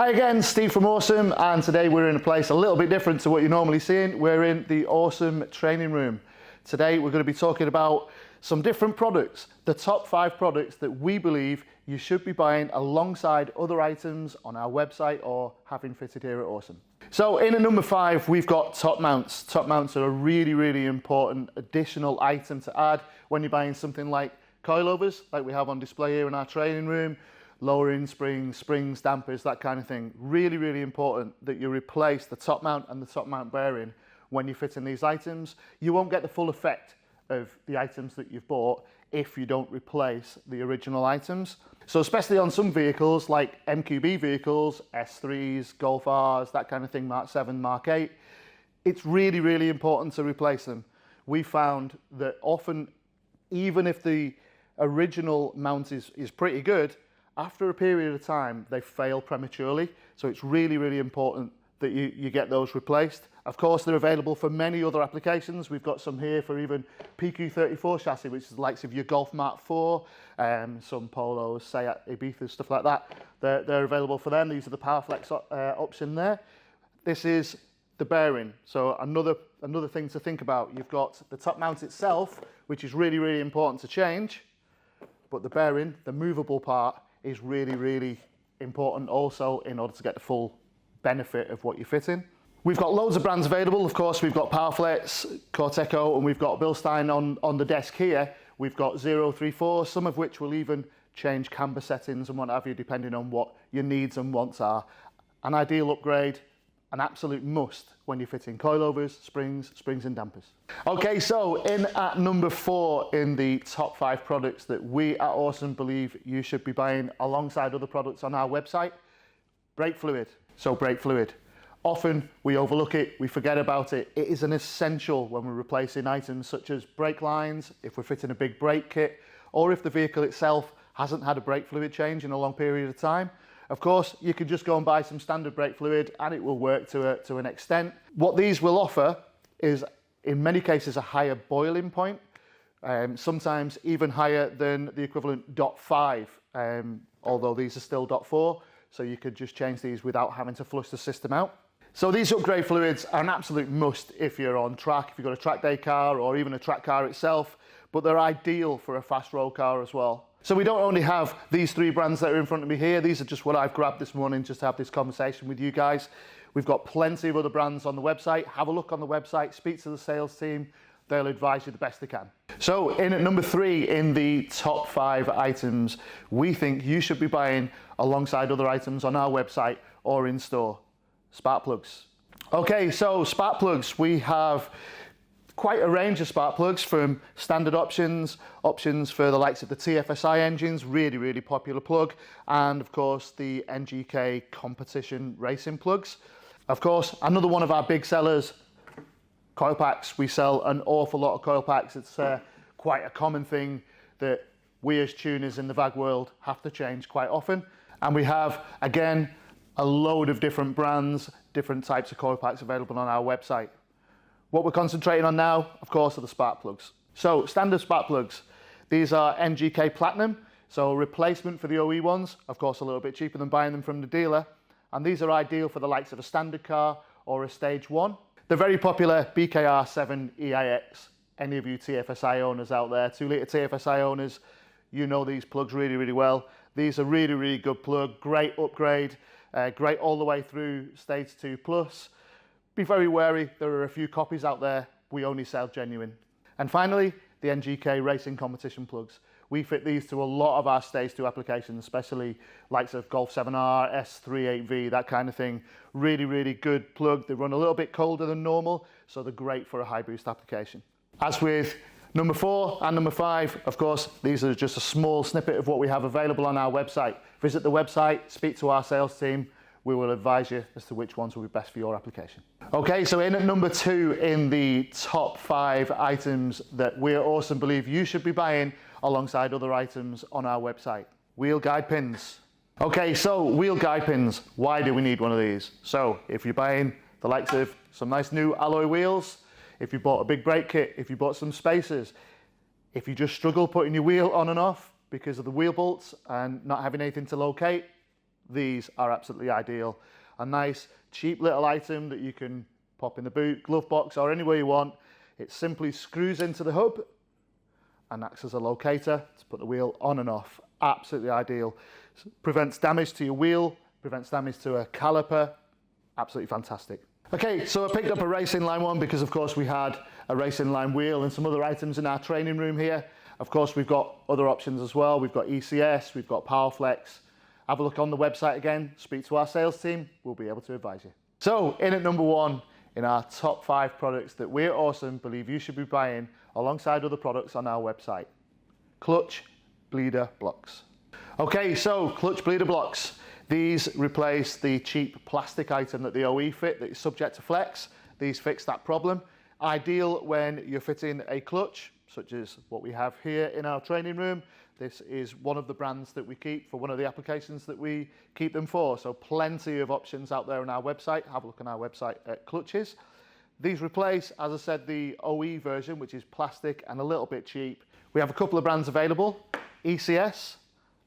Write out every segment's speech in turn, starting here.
Hi again, Steve from Awesome, and today we're in a place a little bit different to what you're normally seeing. We're in the Awesome training room. Today we're going to be talking about some different products, the top 5 products that we believe you should be buying alongside other items on our website or having fitted here at Awesome. So in at number 5, we've got top mounts. Top mounts are a really important additional item to add when you're buying something like coilovers, like we have on display here in our training room. Lowering springs, dampers, that kind of thing. Really important that you replace the top mount and the top mount bearing when you're fitting these items. You won't get the full effect of the items that you've bought if you don't replace the original items. So especially on some vehicles like MQB vehicles, S3s, Golf Rs, that kind of thing, Mark 7, Mark 8, it's really important to replace them. We found that often, even if the original mount is pretty good, after a period of time, they fail prematurely. So it's really important that you get those replaced. Of course, they're available for many other applications. We've got some here for even PQ34 chassis, which is the likes of your Golf Mark 4, some Polos, Seat Ibiza, stuff like that. They're available for them. These are the PowerFlex option there. This is the bearing. So another thing to think about. You've got the top mount itself, which is really important to change, but the bearing, the movable part, is really important also in order to get the full benefit of what you're fitting. We've got loads of brands available. Of course, we've got PowerFlex, Corteco, and we've got Bilstein on the desk here. We've got 034, some of which will even change camber settings and what have you, depending on what your needs and wants are. An ideal upgrade, an absolute must when you're fitting coilovers, springs and dampers. Okay, so in at number 4 in the top 5 products that we at Awesome believe you should be buying alongside other products on our website, brake fluid. So brake fluid. Often we overlook it, we forget about it. It is an essential when we're replacing items such as brake lines, if we're fitting a big brake kit, or if the vehicle itself hasn't had a brake fluid change in a long period of time. Of course, you could just go and buy some standard brake fluid and it will work to an extent. What these will offer is, in many cases, a higher boiling point, sometimes even higher than the equivalent .5, although these are still .4, so you could just change these without having to flush the system out. So these upgrade fluids are an absolute must if you're on track, if you've got a track day car or even a track car itself, but they're ideal for a fast road car as well. So we don't only have these 3 brands that are in front of me here. These are just what I've grabbed this morning just to have this conversation with you guys. We've got plenty of other brands on the website. Have a look on the website, speak to the sales team. They'll advise you the best they can. So in at number 3 in the top 5 items we think you should be buying alongside other items on our website or in store, spark plugs. Okay, so spark plugs, we have quite a range of spark plugs, from standard options for the likes of the TFSI engines, really popular plug, and of course the NGK competition racing plugs. Of course, another one of our big sellers, coil packs. We sell an awful lot of coil packs. It's quite a common thing that we as tuners in the VAG world have to change quite often. And we have, again, a load of different brands, different types of coil packs available on our website. What we're concentrating on now, of course, are the spark plugs. So standard spark plugs, these are NGK Platinum, so replacement for the OE ones, of course a little bit cheaper than buying them from the dealer, and these are ideal for the likes of a standard car or a stage 1. The very popular BKR7 EIX, any of you TFSI owners out there, 2-litre TFSI owners, you know these plugs really well. These are really good plug, great upgrade, great all the way through stage 2 plus. Be very wary, there are a few copies out there, we only sell genuine. And finally, the NGK racing competition plugs. We fit these to a lot of our stage 2 applications, especially likes of Golf 7R, S38V, that kind of thing. Really good plug. They run a little bit colder than normal, so they're great for a high boost application. As with number 4 and number 5, of course, these are just a small snippet of what we have available on our website. Visit the website, speak to our sales team. We will advise you as to which ones will be best for your application. Okay, so in at number 2 in the top 5 items that we at Awesome believe you should be buying alongside other items on our website, wheel guide pins. Okay, so wheel guide pins, why do we need one of these? So if you're buying the likes of some nice new alloy wheels, if you bought a big brake kit, if you bought some spacers, if you just struggle putting your wheel on and off because of the wheel bolts and not having anything to locate, these are absolutely ideal. A nice, cheap little item that you can pop in the boot, glove box, or anywhere you want. It simply screws into the hub and acts as a locator to put the wheel on and off. Absolutely ideal. Prevents damage to your wheel, prevents damage to a caliper. Absolutely fantastic. Okay, so I picked up a Racing Line one because of course we had a Racing Line wheel and some other items in our training room here. Of course we've got other options as well. We've got ECS, we've got Powerflex. Have a look on the website again, speak to our sales team, we'll be able to advise you. So in at number one in our top 5 products that we're Awesome believe you should be buying alongside other products on our website. Clutch bleeder blocks. Okay, so clutch bleeder blocks. These replace the cheap plastic item that the OE fit that is subject to flex. These fix that problem. Ideal when you're fitting a clutch, such as what we have here in our training room. This is one of the brands that we keep for one of the applications that we keep them for. So plenty of options out there on our website. Have a look on our website at clutches. These replace, as I said, the OE version, which is plastic and a little bit cheap. We have a couple of brands available, ECS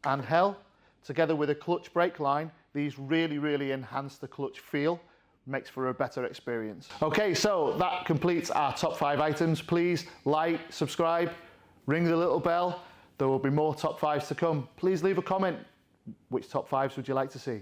and Hell. Together with a clutch brake line, these really enhance the clutch feel, makes for a better experience. Okay, so that completes our top 5 items. Please like, subscribe, ring the little bell. There will be more top 5s to come. Please leave a comment. Which top 5s would you like to see?